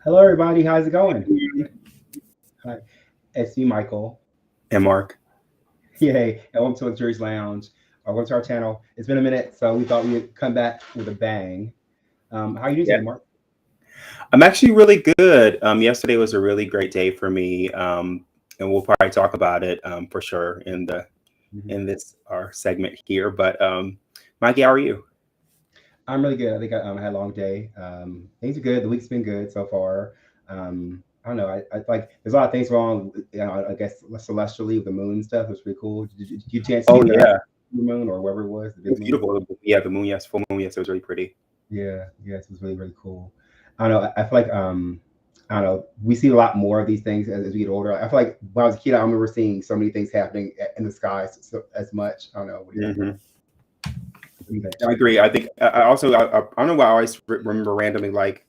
Hello, everybody. How's it going? Hi, it's me, Michael. And Mark. Yay, and welcome to Luxury's Lounge. Welcome to our channel. It's been a minute, so we thought we'd come back with a bang. How are you doing Yeah, today, Mark? I'm actually really good. Yesterday was a really great day for me, and we'll probably talk about it for sure Mhm. in this our segment here. But Mikey, how are you? I'm really good. I think I had a long day. Things are good. The week's been good so far. I don't know. I like there's a lot of things wrong. I guess celestially with the moon and stuff. It was pretty cool. Did you chance to see Oh the yeah, moon or whatever it was, the it was big moon? beautiful. Yeah, the moon, yes, full moon, yes, it was really pretty. Yeah, yes, it was really, really cool. I don't know. I feel like I don't know. We see a lot more of these things as we get older. I feel like when I was a kid, I remember seeing so many things happening in the skies as much. I don't know. What do you think? Hmm. What do you think? I agree. I think I also I don't know why I always remember randomly like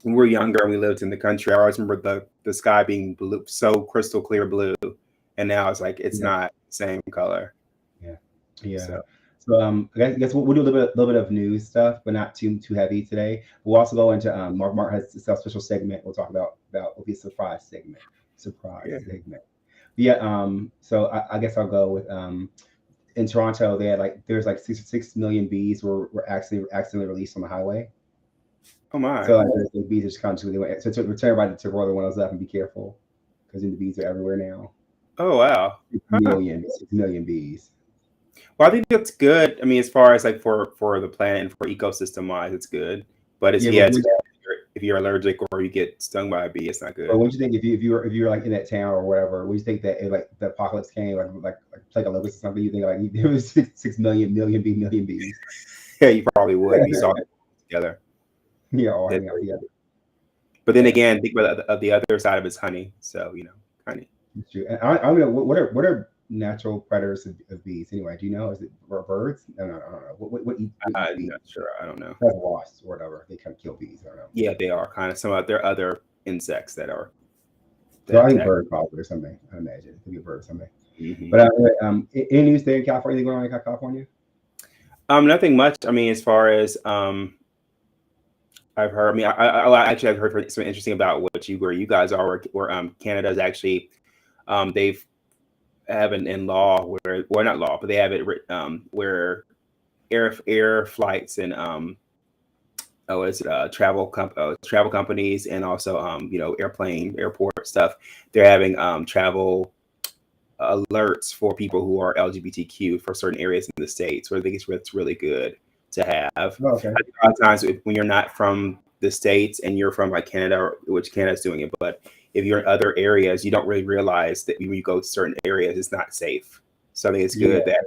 when we were younger and we lived in the country. I always remember the sky being blue, so crystal clear blue, and now it's like it's Yeah, not the same color. yeah, yeah. So So I guess we'll do a little bit of news stuff, but not too heavy today. We'll also go into Mark has a special segment. We'll talk about will be a surprise segment. Surprise yeah. segment. Yeah. So I guess I'll go with in Toronto, they had like there's like 6 million bees were accidentally released on the highway. Oh my. So like the bees just come to they so to tell everybody to roll their windows up and be careful because the bees are everywhere now. Oh wow. Six Huh. million, 6 million bees. Well, I think that's good. I mean, as far as like for the planet and for ecosystem wise, it's good. But it's Yeah, yeah, it's bad if you're allergic or you get stung by a bee. It's not but good. what do you think if you were like in that town or whatever? What do you think that if like the apocalypse came like plague Olympics or something? You think like there was six million bees? Yeah, you probably would if you saw it together. Yeah, all That's hanging out very together. good. But then Yeah, again, think about the other side of it's honey. So honey. that's true. And I don't know what are natural predators of bees anyway? Do you know? Is it birds? No, I don't know. What eats I'm bees? not sure. I don't know. That's wasps or whatever. They kind of kill bees. I don't know. Yeah, they are kind of some of there are other insects So that I think attack. bird probably or something. I imagine it could be a bird or something. Hmm. But any news there in California? Anything going on in California? Nothing much. I mean, as far as I've heard. I mean, actually I've heard something interesting about where you guys are, where Canada's actually they've have an in law where well not law but they have it where air flights and oh what is it travel companies and also airport stuff they're having travel alerts for people who are LGBTQ for certain areas in the states. So I think it's really good to have. Oh, okay. I think a lot of times when you're not from the states and you're from like Canada, which Canada's doing it, but if you're in other areas, you don't really realize that when you go to certain areas, it's not safe. So I think it's Yeah, good that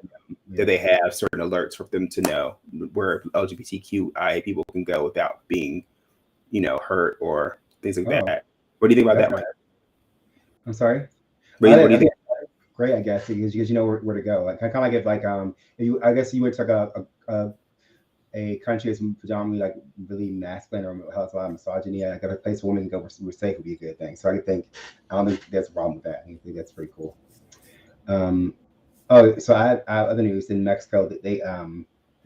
yeah. they have certain alerts for them to know where LGBTQI people can go without being, hurt or things like Oh, that. What do you think about that's that, Mike? I'm sorry. What do I you think? think it's great. I guess because you know where to go. Like kind of like if like if you I guess you went to like a country that's predominantly like really masculine or has a lot of misogyny. Like a place where women can go where safe would be a good thing. So I don't think there's a problem with that. I think that's pretty cool. Um, Oh, so I have other news in Mexico that the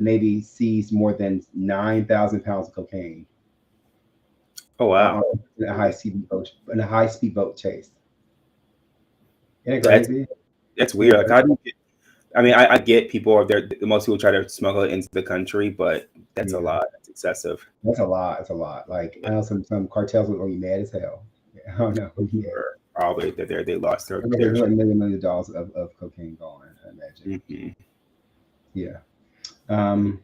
Navy seized more than 9,000 pounds of cocaine Oh wow. in a high speed boat chase. Isn't it That's crazy? that's Isn't weird. it Like, crazy? how do you get? I mean, I get people are there. Most people try to smuggle it into the country, but that's a Yeah, lot. That's excessive. that's a lot. It's a lot. Like Yeah, I know some cartels are gonna be mad as hell. Yeah, I don't know. for Yeah, sure. Probably that they lost their. there's like million dollars of cocaine gone. I imagine. Hmm. Yeah. Um,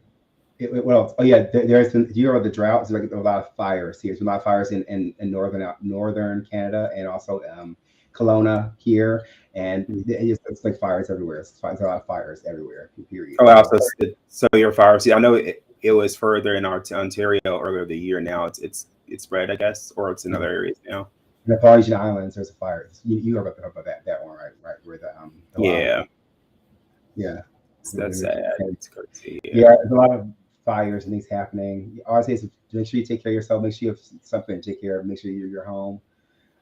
what else? Oh yeah, there's been. You know the droughts. There's like a lot of fires here. There's a lot of fires in northern Canada and also Kelowna here, and it's like fires everywhere. There's a lot of fires everywhere. Period. Oh, wow. So So your fire. See, I know it was further in our Ontario earlier the year. Now it's spread, I guess, or it's in yeah. other areas now. In the Polynesian Islands, there's a fire. You heard about that one, right? Right, where the lot of Yeah, yeah, that's sad. It's crazy. Yeah. yeah, there's a lot of fires and things happening. All I say is make sure you take care of yourself. Make sure you have something to take care of. Make sure you're home.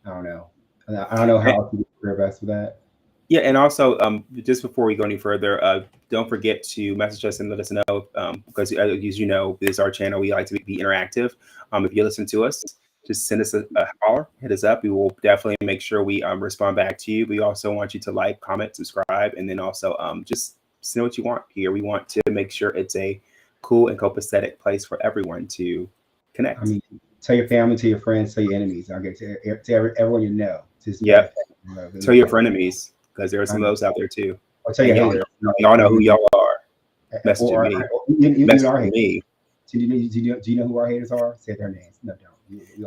I don't know. I don't know how else to do your best for that. Yeah, and also, just before we go any further, don't forget to message us and let us know because, as you know, this is our channel. We like to be interactive. If you listen to us, just send us a holler, hit us up. We will definitely make sure we respond back to you. We also want you to like, comment, subscribe, and then also just send what you want here. We want to make sure it's a cool and copacetic place for everyone to connect. I mean, tell your family, tell your friends, tell your enemies. Okay, to everyone you know. To Yep. Tell your frenemies, because there are some of those out there too. Or tell your y'all, haters. y'all know who y'all are. Messaging me. Messaging me. Do you know who our haters are? Say their names. No, don't.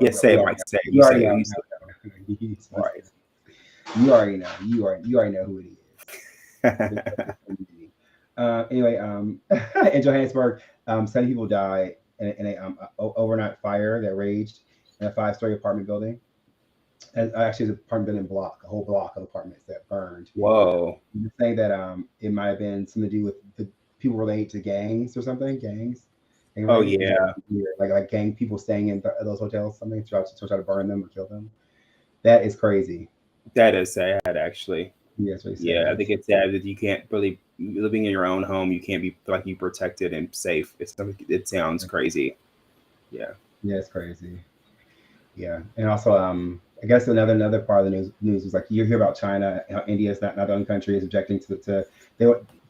Yes, say it, Mike. Say it. You say it. Right. You already know. You already know who it is. Anyway, in Johannesburg, 7 people died in a overnight fire that raged in a 5-story apartment building. And actually, it's an apartment building block, a whole block of apartments that burned. Whoa. You're saying that it might have been something to do with the people related to gangs or something, gangs. Oh yeah, like gang people staying in those hotels, something to try to burn them or kill them. That is crazy. That is sad, actually. Yes, yeah, I think it's sad that you can't really living in your own home. You can't be like you protected and safe. It sounds crazy. Yeah. Yeah, it's crazy. Yeah, and also I guess another part of the news was like you hear about China, how India is not the only country is objecting to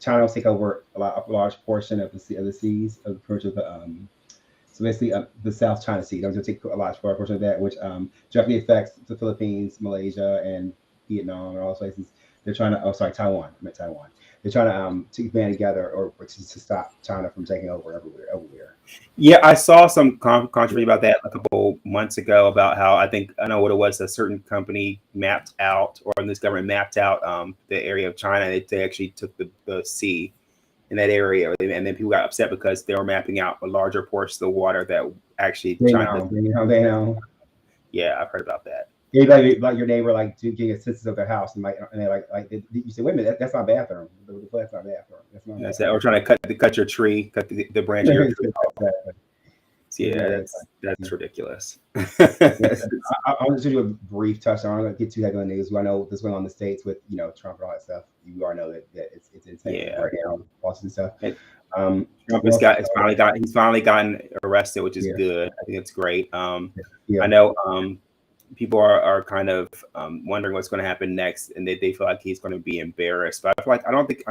China will take over a large portion of the seas of the so basically the South China Sea. They're going to take a large portion of that, which directly affects the Philippines, Malaysia, and Vietnam, and all those places. They're trying to. Oh, sorry, Taiwan. I meant Taiwan. They're trying to band together or to stop China from taking over everywhere. Yeah, I saw some controversy about that a couple months ago about how I know what it was. A certain company mapped out, or this government mapped out the area of China. They actually took the sea in that area, and then people got upset because they were mapping out a larger portion of the water that actually China. They know. Yeah, I've heard about that. Yeah, like your neighbor, like getting a census of their house, and they you say, wait a minute, that's not a bathroom. That's not a bathroom. That's not. That's that. Or trying to cut your tree, cut the branch of your tree. Yeah, that's ridiculous. I'll just do a brief touch on. I don't get too heavy on the news. I know this went on the States with Trump and all that stuff. You already know that it's insane right now, Boston stuff. Trump he's finally gotten arrested, which is good. I think it's great. I know people are kind of wondering what's going to happen next, and they feel like he's going to be embarrassed. But I feel like I don't think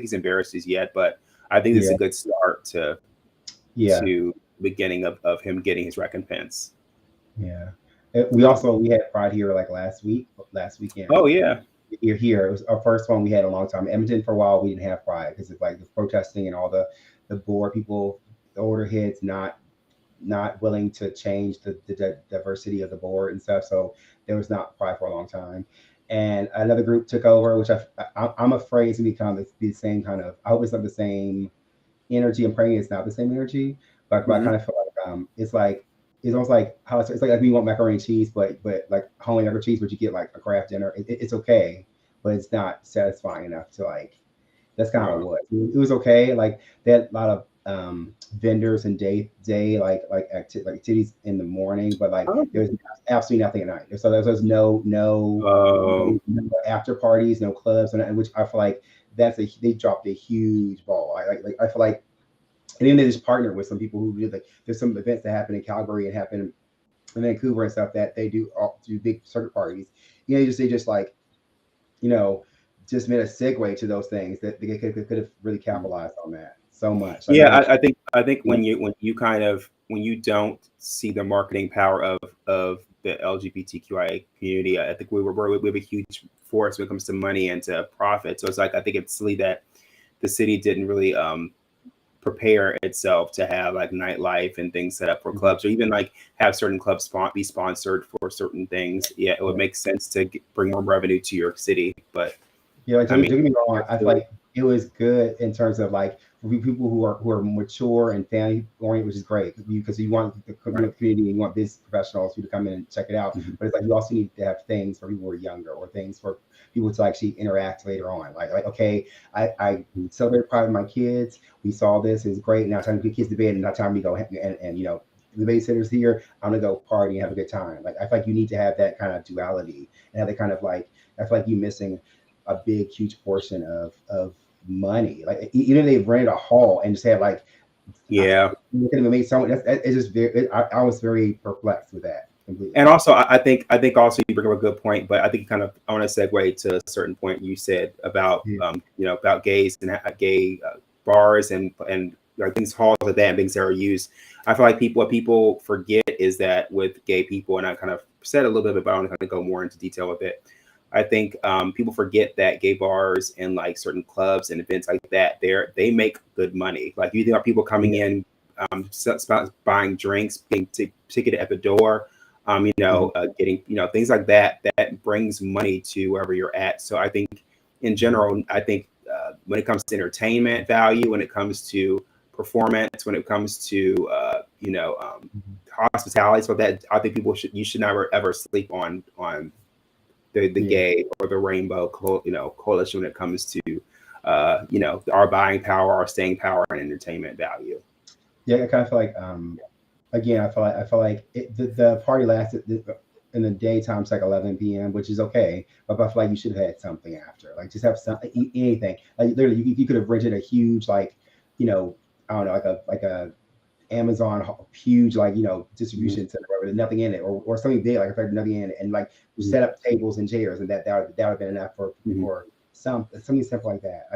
he's embarrassed as yet. But I think it's a good start to beginning of him getting his recompense. Yeah, we had Pride here like last weekend. Oh yeah. You're here. It was our first one we had in a long time. Edmonton, for a while, we didn't have Pride because of like the protesting and all the board people, the older heads not willing to change the diversity of the board and stuff. So there was not Pride for a long time. And another group took over, which I'm afraid is going to be the same kind of. I hope it's not the same energy. I'm praying it's not the same energy, but I kind of feel like it's almost like how it's like we want macaroni and cheese, but like homemade macaroni and cheese, but you get like a craft dinner. It's okay, but it's not satisfying enough to like. That's kind of what it was okay. Like they had a lot of vendors and day like activities in the morning, but like there's absolutely nothing at night. So there's no after parties, no clubs, and which I feel like they dropped a huge ball. I feel like. And then they just partnered with some people who did there's some events that happen in Calgary and happen in Vancouver and stuff that they do big circuit parties. They just just made a segue to those things that they could have really capitalized on that so much. I think when you don't see the marketing power of the LGBTQIA community, I think we have a huge force when it comes to money and to profit. So it's like I think it's silly that the city didn't really prepare itself to have like nightlife and things set up for clubs, or even like have certain clubs be sponsored for certain things. Yeah, it would make sense to bring more revenue to your city. But don't get me wrong, I feel like it was good in terms of like for people who are mature and family oriented, which is great because you want the community, you want business professionals to come in and check it out. But it's like you also need to have things for people who are younger or things for people to actually interact later on. Like okay, I celebrated Pride with my kids. We saw this, it's great. Now time to get kids to bed, and now time to go and the babysitter's here. I'm gonna go party and have a good time. Like I feel like you need to have that kind of duality and have that kind of like I feel like you're missing a big huge portion of money. Like even if they rented a hall and just had like Yeah. You could have made someone. It's just very. I was very perplexed with that completely. And also, I think also you bring up a good point, but I think kind of I want to segue to a certain point you said about Yeah. about gays and gay bars and things halls like that and things that are used. I feel like what people forget is that with gay people, and I kind of said a little bit, but I want to kind of go more into detail with it. I think people forget that gay bars and like certain clubs and events like that, they make good money. Like you think about people coming Yeah. in, buying drinks, getting ticketed at the door, Mhm. getting things like that that brings money to wherever you're at. So I think in Mhm. general, I think when it comes to entertainment value, when it comes to performance, when it comes to Mhm. hospitality, so that I think you should never ever sleep on the Yeah. gay or the rainbow coalition when it comes to our buying power, our staying power, and entertainment value. Yeah. I kind of feel like again, I feel like the party lasted in the daytime. It's like 11 p.m., which is okay. But I feel like you should have had something after, like just have some anything. Like literally, you could have rented a huge like, you know, I don't know, like a Amazon huge like Mhm. distribution center with nothing in it, or something big like if nothing in it, and like Mhm. set up tables and chairs, and that would have been enough Mhm. for something simple like that.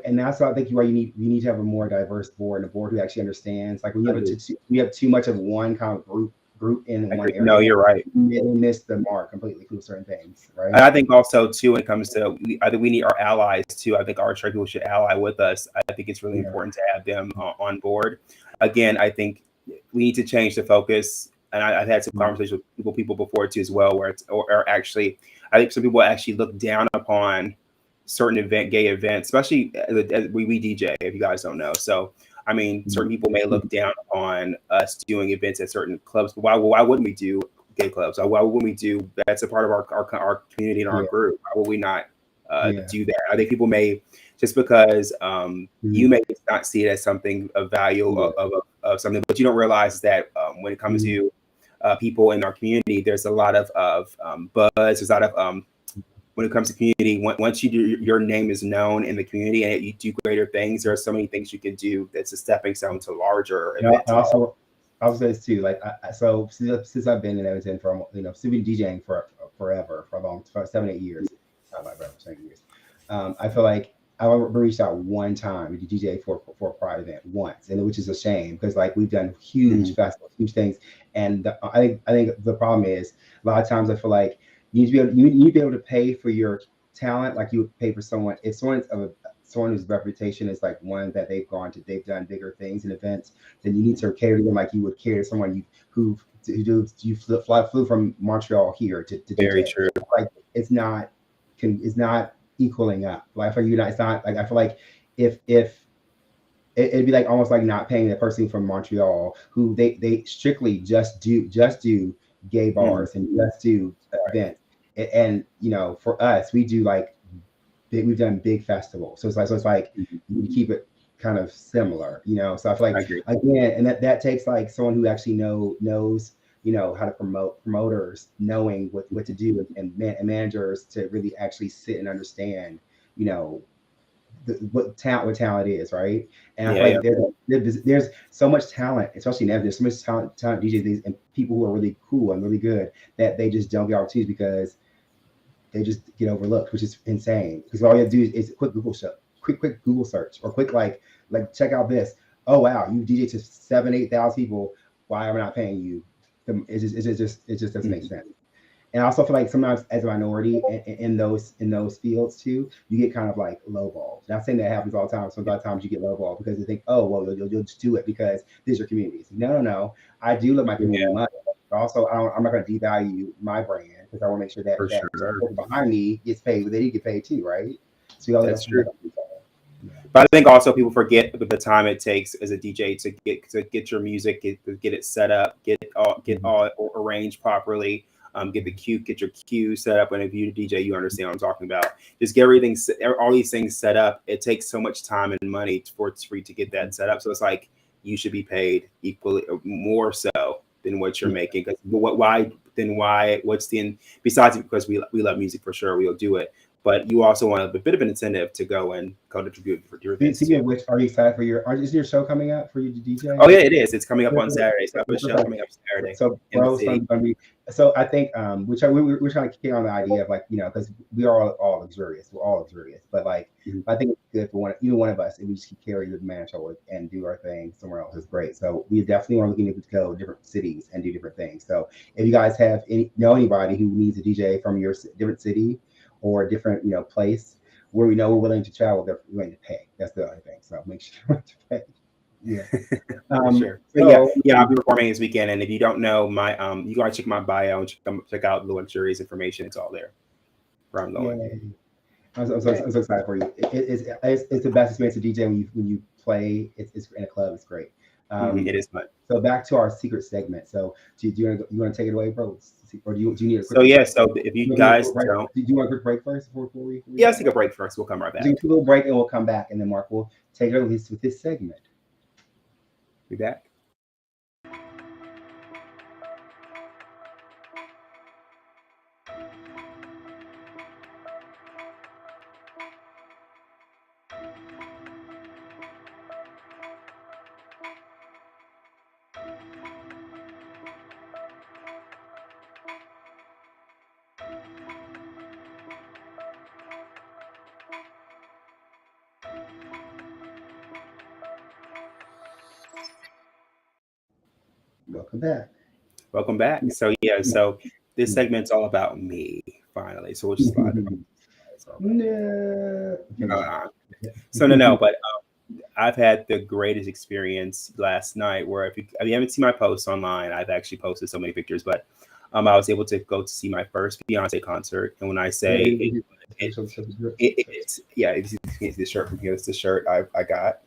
And that's why I think you're right. You need to have a more diverse board, and a board who actually understands. Like when I agree. we have too much of one kind of group in I one agree. No, area, you're right. they miss the mark completely for certain things, And right? I think also too, when it comes to, I think we need our allies too. I think our trade people should ally with us. I think it's really Yeah, important to have them on board. Again, I think we need to change the focus. And I've had some mm, conversations with people before too as well, where or actually, I think some people actually look down upon certain gay events, especially as we DJ. If you guys don't know, so I mean, mm, certain people may look down on us doing events at certain clubs. But why wouldn't we do gay clubs? Why wouldn't we do that's a part of our community and our yeah, group? Why would we not yeah, do that? I think people may just because you mm, may not see it as something of value yeah, of something, but you don't realize that when it comes mm, to people in our community, there's a lot of buzz. There's a lot of when it comes to community, once your name is known in the community and you do greater things, there are so many things you can do that's a stepping stone to larger and events. also I was say this too. Like so since I've been in Edmonton for since been DJing for forever, for a long for 7 8 years, not like forever, 7 years. I feel like I reached out one time to DJ for a pride event once, and which is a shame because like we've done Mhm. huge festivals, huge things, and I think the problem is a lot of times I feel like you need to be able to pay for your talent like you would pay for someone if someone whose reputation is like one that they've done bigger things and events, then you need to cater to them like you would cater to someone you flew from Montreal here to Very DJ. true. Like it's not equaling up. Like for you, not it's not like I feel like if it'd be like almost like not paying the person from Montreal who they strictly just do gay Mhm. bars and just do Right. events. And for us, we do like we've done big festivals. So it's like Mhm. you keep it kind of similar, So I feel I like agree. again, and that takes like someone who actually knows how to promote promoters knowing what to do and managers to really actually sit and understand you know what talent is, right? And I Yeah, feel yeah. like there's so much talent, especially now. There's so much talent DJs and people who are really cool and really good that they just don't get opportunities because they just get overlooked, which is insane. Because all you have to do is a quick Google search, or quick like check out this. Oh wow, you DJ to 7 8,000 people. Why am I not paying you? It just doesn't make Mhm. sense. And I also feel like sometimes as a minority in those fields too, you get kind of like lowballed. Not saying that happens all the time. Sometimes you get lowballed because they think, oh well, you'll just do it because this is your community. It's like, no, no, no. I do love my community Yeah, much. But also, I'm not going to devalue my brand because I want to make sure that for that sure. person behind me gets paid, but they need to get paid too, right? So we That's also look true. at each other. Yeah. But I think also people forget the time it takes as a DJ to get your music, get it set up, get Mhm. all arranged properly, get your cue set up. And if you're a DJ, you understand what I'm talking about. Just get everything, all these things set up. It takes so much time and money for you to get that set up. So it's like you should be paid equally, more so than what you're Yeah. making. Because why? Then why? What's the besides because we love music for sure, we'll do it. but you also want a bit of an incentive to go and contribute for your events. Speaking of which, are you excited for is your show coming up for you to DJ? Oh yeah, it is. It's coming up on Saturday. So I have a show coming up Saturday. So bro's gonna be. So I think we're trying to kick on the idea of like, you know, because we are all luxurious. We're all luxurious, but like I think it's good for either one of us if we just carry the mantle and do our thing somewhere else. It's great. So we definitely are looking to go different cities and do different things. So if you guys have know anybody who needs a DJ from your different city or different, you know, place where we know we're willing to travel, they're willing to pay. That's the other thing. So make sure to pay. Yeah. Sure. So, I'll be performing this weekend, and if you don't know my, you gotta check my bio and check out the Luxuryus information. It's all there. Where I'm going. I'm so excited for you. It's the best experience to DJ when you play. It's in a club. It's great. It is fun. So back to our secret segment. So do you want to take it away, bro, or do you need a quick break? So if you guys don't, do you want a quick break first before we let's take a break first. We'll come right back. Do a little break and we'll come back, and then Mark will take it over with this segment. Be back. Welcome back. So so this segment's all about me, finally. So we'll just slide it. But I've had the greatest experience last night where if you haven't seen my posts online, I've actually posted so many pictures, but I was able to go to see my first Beyonce concert. And when I say it's the shirt from here, it's the shirt I got.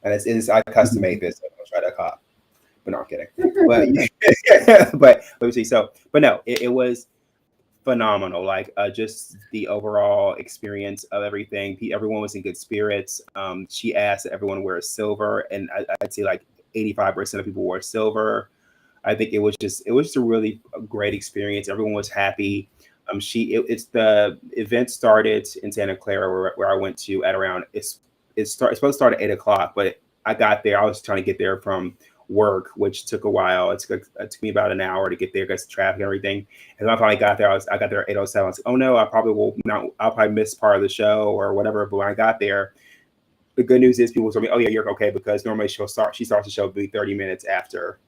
And I custom made this, so I'll try to cop. But no, I'm kidding. But let me see. But no, it was phenomenal. Like just the overall experience of everything. Everyone was in good spirits. She asked that everyone wear silver, and I'd say like 85% of people wore silver. I think it was just a really great experience. Everyone was happy. The event started in Santa Clara where I went to at around it's supposed to start at 8:00, but I got there. I was trying to get there from work, which took a while. It took me about an hour to get there because of traffic and everything. And when I finally got there, I got there at 8:07. I was like, oh no, I'll probably miss part of the show or whatever. But when I got there, the good news is people told me, oh yeah, you're okay, because normally she starts the show maybe 30 minutes after.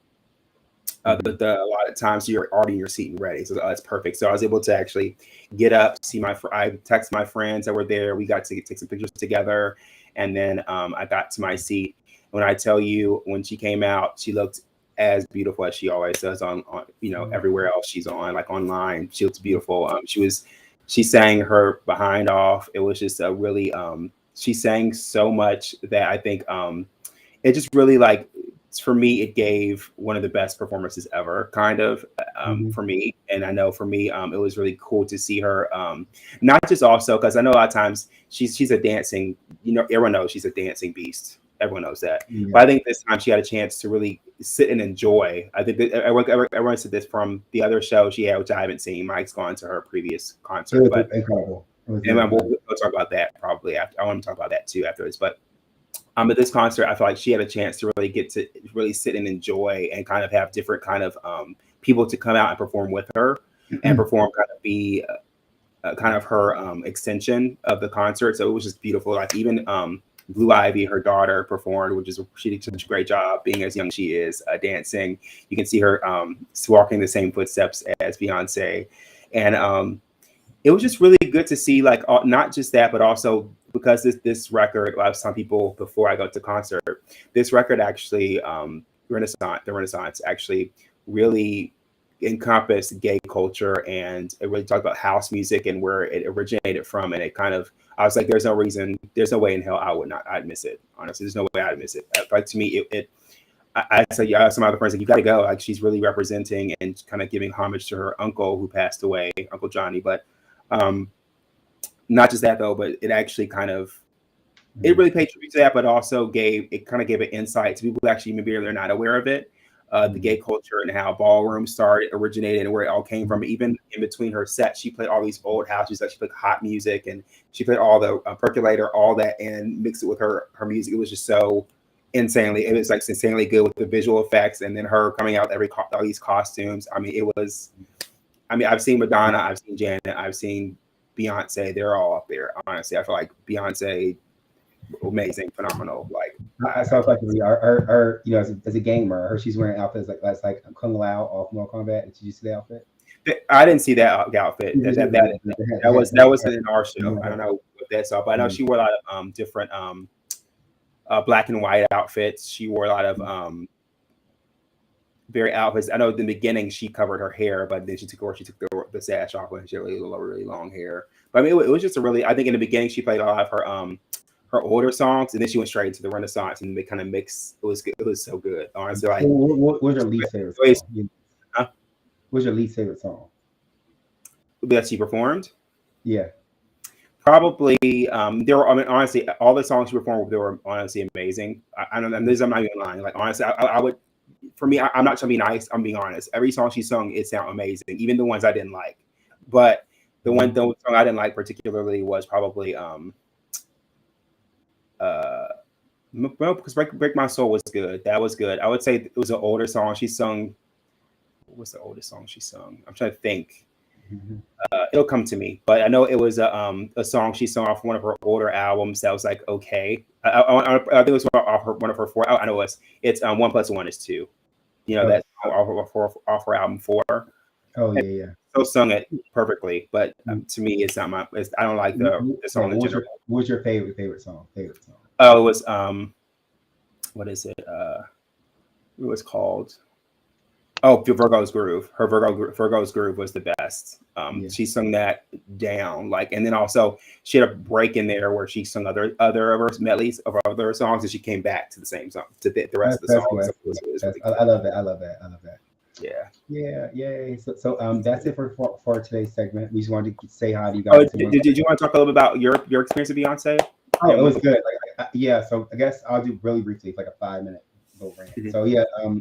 A lot of times you're already in your seat and ready, so that's perfect. So I was able to actually get up, I text my friends that were there. We got to take some pictures together, and then I got to my seat. When I tell you, when she came out, she looked as beautiful as she always does on everywhere else she's on, like online. She looks beautiful. She sang her behind off. It was just a really she sang so much that I think it just really, like, for me, it gave one of the best performances ever, kind of, for me. And I know for me, it was really cool to see her, not just also because I know a lot of times she's a dancing, everyone knows she's a dancing beast. Everyone knows that. Yeah. But I think this time she had a chance to really sit and enjoy. I think that everyone said this from the other show she had, which I haven't seen. Mike's gone to her previous concert. But incredible. And we'll talk about that probably after. I want to talk about that too after this. But at this concert, I feel like she had a chance to really get to really sit and enjoy and kind of have different kind of people to come out and perform with her and perform, kind of be kind of her extension of the concert. So it was just beautiful. Like even Blue Ivy, her daughter, performed, she did such a great job being as young as she is, dancing. You can see her walking the same footsteps as Beyonce. And it was just really good to see, like, not just that, but also because this record, I was telling people before I go to concert, this record actually, the Renaissance actually really encompassed gay culture, and it really talked about house music and where it originated from. And it kind of, I was like, there's no way in hell I'd miss it. Honestly, there's no way I'd miss it. Like, to me, I said, yeah, some other friends, like, you got to go. Like, she's really representing and kind of giving homage to her uncle who passed away, Uncle Johnny. But not just that though, but it actually kind of, it really paid tribute to that, but also gave an insight to people who actually maybe they're not aware of it. the gay culture and how ballroom originated and where it all came from. Even in between her sets, she played all these old houses. Like she played hot music and she played all the percolator, all that, and mixed it with her music. It was just so insanely. It was like insanely good with the visual effects, and then her coming out with all these costumes. I mean, it was. I mean, I've seen Madonna, I've seen Janet, I've seen Beyonce. They're all up there. Honestly, I feel like Beyonce, amazing, phenomenal. Like I saw like her, you know, as a gamer, her she's wearing outfits like that's like Kung Lao off Mortal Kombat. Did you see the outfit? I didn't see that outfit. That was in our show. I don't know what that's all, but I know she wore a lot of different black and white outfits. She wore a lot of very outfits. I know in the beginning she covered her hair, but then she took the sash off when she had really long hair. But I mean, it was just a really. I think in the beginning she played a lot of her older songs, and then she went straight into the Renaissance, and they kind of mixed. It was good. It was so good. Honestly, like what was your least favorite song? Huh? What's your least favorite song that she performed? Yeah, probably. There were. I mean, honestly, all the songs she performed, they were honestly amazing. I don't. I'm not even lying. Like honestly, I would. For me, I'm not trying to be nice. I'm being honest. Every song she sung, it sounded amazing. Even the ones I didn't like, but the song I didn't like particularly was probably because Break My Soul was good. That was good. I would say it was an older song she sung. What was the oldest song she sung? I'm trying to think. It'll come to me, but I know it was a song she sung off one of her older albums that was like okay. I think it was off one of her four. I know it's 1 + 1 is 2. You know that off her album 4. Oh yeah. So sung it perfectly, but to me, it's not my. I don't like the song in general. What's your favorite song? Oh, it was what is it? It was called. Oh, Virgo's Groove. Her Virgo's Groove was the best. She sung that down, like, and then also she had a break in there where she sung other of her medleys of other songs, and she came back to the same song to the rest of the songs. I love that. Yeah. Yay. So that's it for today's segment. We just wanted to say hi to you guys. Oh, did you want to talk a little bit about your experience with Beyonce? Oh, it was good. Like, so I guess I'll do really briefly, like a 5-minute little rant. Mm-hmm.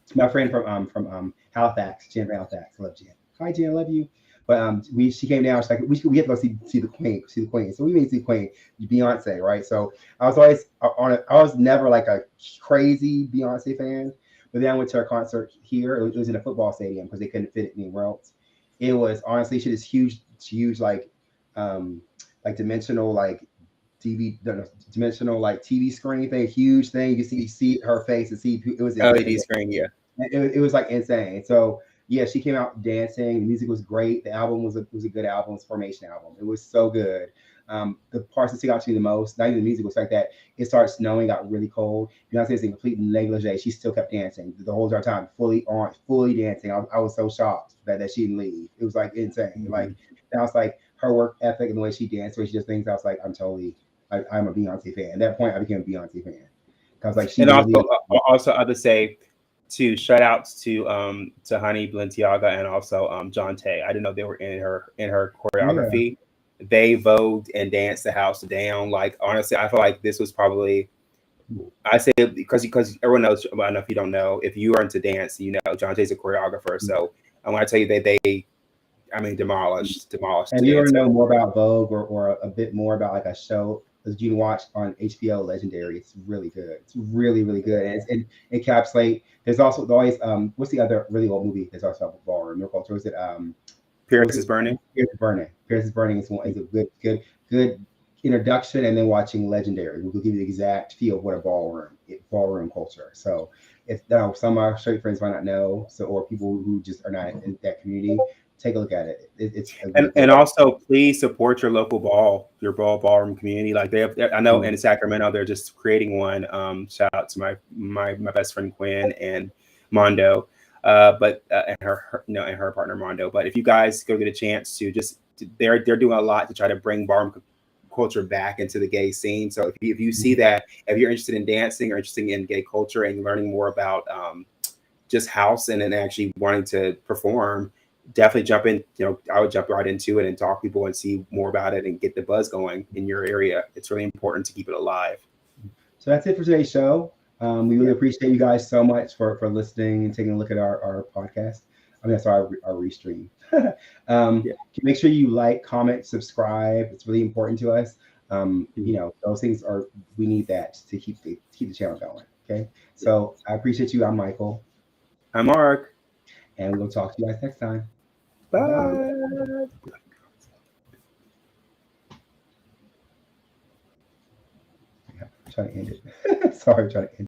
So my friend from Halifax, Jen from Halifax. I love Jen. Hi Jen, I love you. But she came down. She's like, we had to go see the Queen. So we made see the Queen, Beyonce, right? So I was always I was never like a crazy Beyonce fan. But then I went to her concert here. It was in a football stadium because they couldn't fit it anywhere else. It was honestly, she had this huge like dimensional like TV screen thing, huge thing. You can see her face and see it was LED screen, yeah. It was like insane. So yeah, she came out dancing. The music was great. The album was a good album. It was a Formation album. It was so good. The parts that stick out to me the most, not even the music, was like that it started snowing, got really cold. Beyonce is in complete negligee. She still kept dancing the whole entire time, fully dancing. I was so shocked that she didn't leave. It was like insane. Mm-hmm. Like that was like her work ethic and the way she danced, the way she does things. I was like, I'm a Beyonce fan. At that point, I became a Beyonce fan. Cause like she and also I would say to shout outs to Honey Balenciaga and also John Tay. I didn't know they were in her choreography. Yeah. They vogued and danced the house down. Like honestly, I feel like this was probably. I say because everyone knows. I don't know if you don't know. If you are into dance, you know John Tay's a choreographer. So I want to tell you that they demolished. And you want to know more about Vogue or a bit more about like a show that you can watch on HBO, Legendary. It's really good. It's really, really good. And it encapsulates. There's also always what's the other really old movie that's also about ballroom culture? Is it Paris is Burning? Paris is Burning is a good introduction, and then watching Legendary will give you the exact feel of what a ballroom culture. So if some of our straight friends might not know, or people who just are not in that community, take a look at it. It's and also please support your local ballroom community. Like I know in Sacramento they're just creating one. Shout out to my best friend Quinn and Mondo. But and her partner Mondo. But if you guys go get a chance to they're doing a lot to try to bring ballroom culture back into the gay scene. So if you see that, if you're interested in dancing or interested in gay culture and learning more about just house and then actually wanting to perform, definitely jump in. I would jump right into it and talk to people and see more about it and get the buzz going in your area. It's really important to keep it alive. So that's it for today's show. We really appreciate you guys so much for listening and taking a look at our podcast. I mean, that's our Restream. Yeah. Make sure you like, comment, subscribe. It's really important to us. Mhm. Those things we need that to keep the channel going. Okay. So I appreciate you. I'm Michael, I'm Mark. and we'll talk to you guys next time. Bye. Bye. Trying to end it. Sorry, trying to end it.